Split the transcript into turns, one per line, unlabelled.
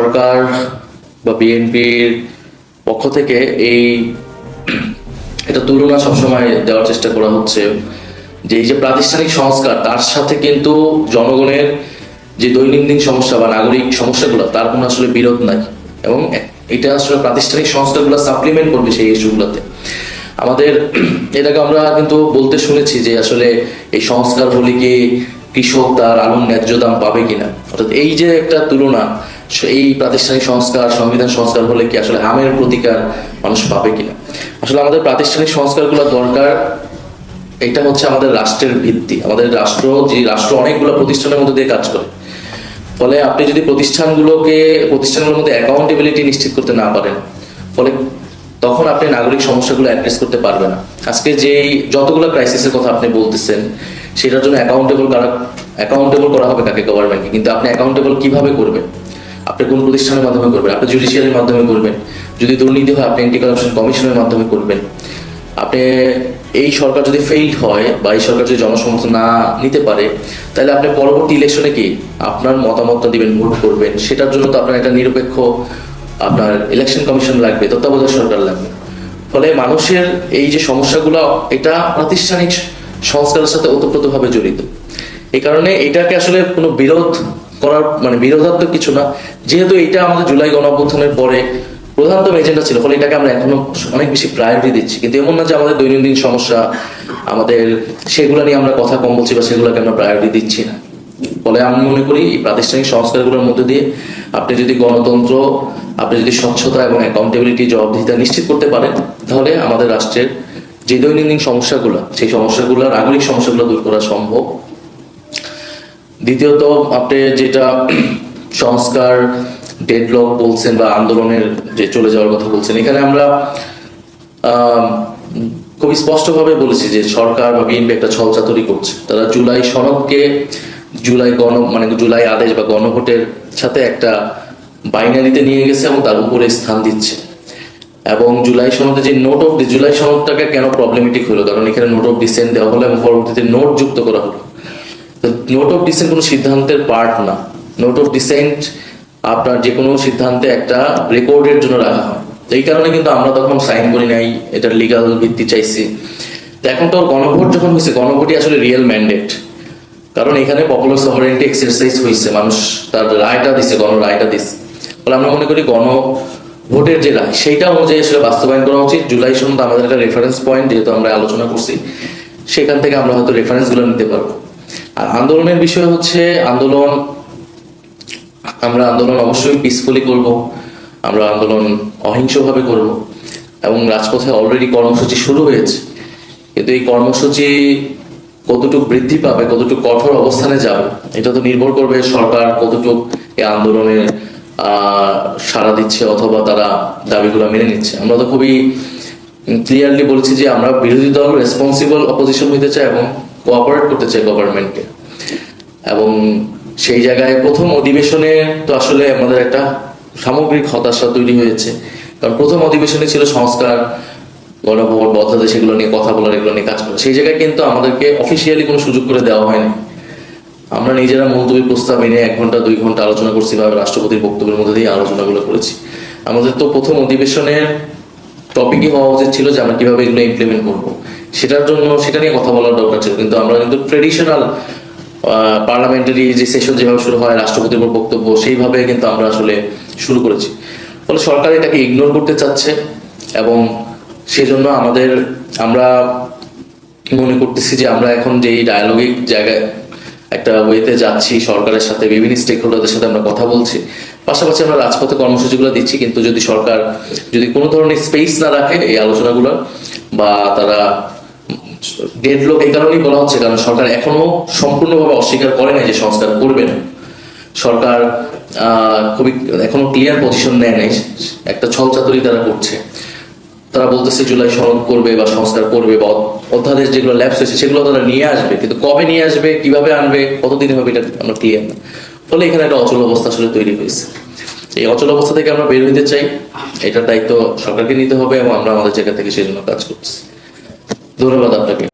সরকার বা বিএনপির পক্ষ থেকে এটা তুলনা সবসময় দেওয়ার চেষ্টা করা হচ্ছে যে এই যে প্রাতিষ্ঠানিক সংস্কার তার সাথে কিন্তু জনগণের যে দৈনন্দিন সমস্যা বা নাগরিক সমস্যাগুলো তার কোনো আসলে বিরোধ নাই, এবং এটা আসলে প্রাতিষ্ঠানিক সংস্কারগুলো সাপ্লিমেন্ট করবে সেই ইস্যুগুলোতে। আমাদের এটাকে আমরা কিন্তু বলতে শুনেছি যে আসলে এই সংস্কার হলে কি কৃষক তার আলুর ন্যায্য দাম পাবে কিনা, অর্থাৎ এই যে একটা তুলনা, এই প্রাতিষ্ঠানিক সংস্কার সংবিধান সংস্কার হলে কি আসলে আমের প্রতিকার মানুষ পাবে কিনা। আসলে আমাদের প্রাতিষ্ঠানিক সংস্কারগুলো দরকার, এটা হচ্ছে আমাদের রাষ্ট্রের ভিত্তি। আমাদের রাষ্ট্র অনেকগুলো প্রতিষ্ঠানের মধ্যে দিয়ে কাজ করে, ফলে আপনি যদি প্রতিষ্ঠানগুলোর মধ্যে অ্যাকাউন্টেবিলিটি নিশ্চিত করতে না পারেন, ফলে তখন আপনি নাগরিক সমস্যাগুলো অ্যাড্রেস করতে পারবেন না। আজকে যে যতগুলো ক্রাইসিসের কথা আপনি বলতেছেন সেটার জন্য অ্যাকাউন্টেবল করা হবে কাকে? গভর্নমেন্টকে। কিন্তু আপনি অ্যাকাউন্টেবল কিভাবে করবেন? আপনি কোন প্রতিষ্ঠানের মাধ্যমে করবেন? আপনি জুডিশিয়ারির মাধ্যমে করবেন, যদি দুর্নীতি হয় আপনি অ্যান্টি কারাপশন কমিশনের মাধ্যমে করবেন। আপনি এই সরকার যদি ফেইল্ড হয় বা এই সরকার যদি জনসমর্থন না নিতে পারে, তাহলে আপনি পরবর্তী ইলেকশনে কি আপনার মতামতটা দিবেন, ভোট করবেন, সেটার জন্য তো আপনার একটা নিরপেক্ষ আপনার ইলেকশন কমিশন লাগবে, তত্ত্বাবধায়ক সরকার লাগবে। ফলে মানুষের এই যে সমস্যাগুলো এটা প্রাতিষ্ঠানিক সংস্কারের সাথে ওতপ্রোতভাবে জড়িত। এই কারণে এটাকে আসলে কোনো বিরোধ করার বিরোধাত্মক কিছু না, যেহেতু এটা আমাদের জুলাই গণঅভ্যুত্থানের পরে প্রধানতম এজেন্ডা ছিল, ফলে এটাকে আমরা এখনো অনেক বেশি প্রায়োরিটি দিচ্ছি। কিন্তু এমন না যে আমাদের দৈনন্দিন সমস্যা আমাদের সেগুলো নিয়ে আমরা কথা কম বলছি বা সেগুলোকে আমরা প্রায়োরিটি দিচ্ছি না। ফলে আমি মনে করি এই প্রাতিষ্ঠানিক সংস্কারগুলোর মধ্যে দিয়ে আপনি যদি গণতন্ত্র, আপনি যদি স্বচ্ছতা এবং অ্যাকাউন্টেবিলিটি জবাবদিহিতা নিশ্চিত করতে পারেন, তাহলে আমাদের রাষ্ট্রের যে দৈনন্দিন সমস্যাগুলো সেই সমস্যাগুলো নাগরিক সমস্যাগুলো দূর করা সম্ভব। দ্বিতীয়ত আপনি যেটা সংস্কার ডেডলক বলছেন বা আন্দোলনের যে চলে যাওয়ার কথা বলছেন, এখানে আমরা খুবই স্পষ্টভাবে বলেছি যে সরকার বা বিএনপি একটা ছলচাতুরি করছে। তারা জুলাই সনদকে জুলাই আদেশ বা গণভোটের সাথে একটা বাইনারিতে নিয়ে গেছে এবং তার উপরে স্থান দিচ্ছে। এবং জুলাই সনদে যে জুলাই সনদটাকে কেন প্রবলেমেটিক হলো, কারণ এখানে নোট অফ ডিসেন্ট দেওয়া হলো এবং পরবর্তীতে নোট যুক্ত করা হলো। নোট অফ ডিসেন্ট কোনো সিদ্ধান্তের পার্ট না। নোট অফ ডিসেন্ট আপনার যে কোনো সিদ্ধান্তে একটা রেকর্ডের জন্য রাখা হয়। এই কারণে কিন্তু আমরা তখন সাইন করি নাই, এটার লিগাল ভিত্তি চাইছি। তো এখন তো গণভোট যখন হয়েছে, গণভোটই আসলে রিয়েল ম্যান্ডেট, কারণ এখানে পপুলার সভারেন্টি এক্সারসাইজ হয়েছে, মানুষ তার রায়টা দিছে, গণরায়টা দিছে। ফলে আমরা মনে করি গণভোটের যে রায় সেইটা অনুযায়ী আসলে বাস্তবায়ন করা উচিত। জুলাই সনদ আমাদের একটা রেফারেন্স পয়েন্ট, যেহেতু আমরা আলোচনা করছি, সেখান থেকে আমরা হয়তো রেফারেন্সগুলো নিতে পারবো। আর আন্দোলনের বিষয় হচ্ছে আমরা আন্দোলন অবশ্যই পিসফুলি করব, আমরা আন্দোলন অহিংসভাবে করব, এবং রাজপথে অলরেডি কর্মসূচি শুরু হয়েছে। কিন্তু এই কর্মসূচি কতটুকু বৃদ্ধি পাবে, কতটুকু কঠোর অবস্থানে যাবে, এটা তো নির্ভর করবে সরকার কতটুকু এই আন্দোলনে সাড়া দিচ্ছে অথবা তারা দাবিগুলো মেনে নিচ্ছে। আমরা তো খুবই ক্লিয়ারলি বলেছি যে আমরা বিরোধী দল রেসপন্সিবল অপোজিশন হইতে চাই এবং কোঅপারেট করতে চাই গভর্নমেন্টকে। এবং সেই জায়গায় প্রথম অধিবেশনে তো আসলে আমাদের একটা সামগ্রিক হতাশা তৈরি হয়েছে, কারণ প্রথম অধিবেশনে ছিল সংস্কার, গণভোট, বদ্ধতা, সেগুলো নিয়ে কথা বলার, এগুলো নিয়ে কাজ করা। সেই জায়গায় কিন্তু আমাদেরকে অফিসিয়ালি কোনো সুযোগ করে দেওয়া হয়নি। আমরা নিজেরা মুলতবি প্রস্তাব এনে 1 ঘন্টা 2 ঘন্টা আলোচনা করছি, ভাবে রাষ্ট্রপতির বক্তব্যের মধ্যে দিয়ে আলোচনাগুলো করেছি। আমাদের তো প্রথম অধিবেশনের টপিকই হওয়া উচিত ছিল যে আমরা কিভাবে এগুলো ইমপ্লিমেন্ট করবো, সেটা নিয়ে কথা বলার দরকার ছিল। কিন্তু আমরা কিন্তু ট্রেডিশনাল পার্লামেন্টারি যে সেশন যেভাবে শুরু হয়, রাষ্ট্রপতির বক্তব্য, সেইভাবে কিন্তু আমরা আসলে শুরু করেছি। ফলে সরকার এটাকে ইগনোর করতে চাচ্ছে, এবং সেজন্য আমরা মনে করতেছি যে আমরা এখন যে ডায়ালগিক জায়গায় একটা ওয়েতে যাচ্ছি, সরকারের সাথে বিভিন্ন স্টেক হোল্ডারদের সাথে আমরা কথা বলছি, পাশাপাশি আমরা রাজপথে কর্মসূচিগুলো দিচ্ছি। কিন্তু যদি সরকার কোনো ধরনের স্পেস না রাখে এই আলোচনাগুলো, বা তারা ডেডলক এই কারণেই বলা হচ্ছে কারণ সরকার এখনো সম্পূর্ণভাবে অস্বীকার করে না যে সংস্কার করবে না। সরকার খুবই এখনো ক্লিয়ার পজিশন নেয় নাই, একটা ছলচাতুরি তারা করছে। তারা বলতেছে জুলাই সনদ করবে বা সংস্কার করবে, বা অধ্যাদেশ যেগুলো ল্যাপস হয়েছে সেগুলো তারা নিয়ে আসবে, কিন্তু কবে নিয়ে আসবে, কিভাবে আনবে, কতদিন হবে, এটা আমরা ক্লিয়ার না। ফলে এখানে একটা অচল অবস্থা আসলে তৈরি হয়েছে। এই অচল অবস্থা থেকে আমরা বের হইতে চাই, এটার দায়িত্ব সরকারকে নিতে হবে, এবং আমরা আমাদের জায়গা থেকে সেই জন্য কাজ করছি। ধন্যবাদ আপনাকে।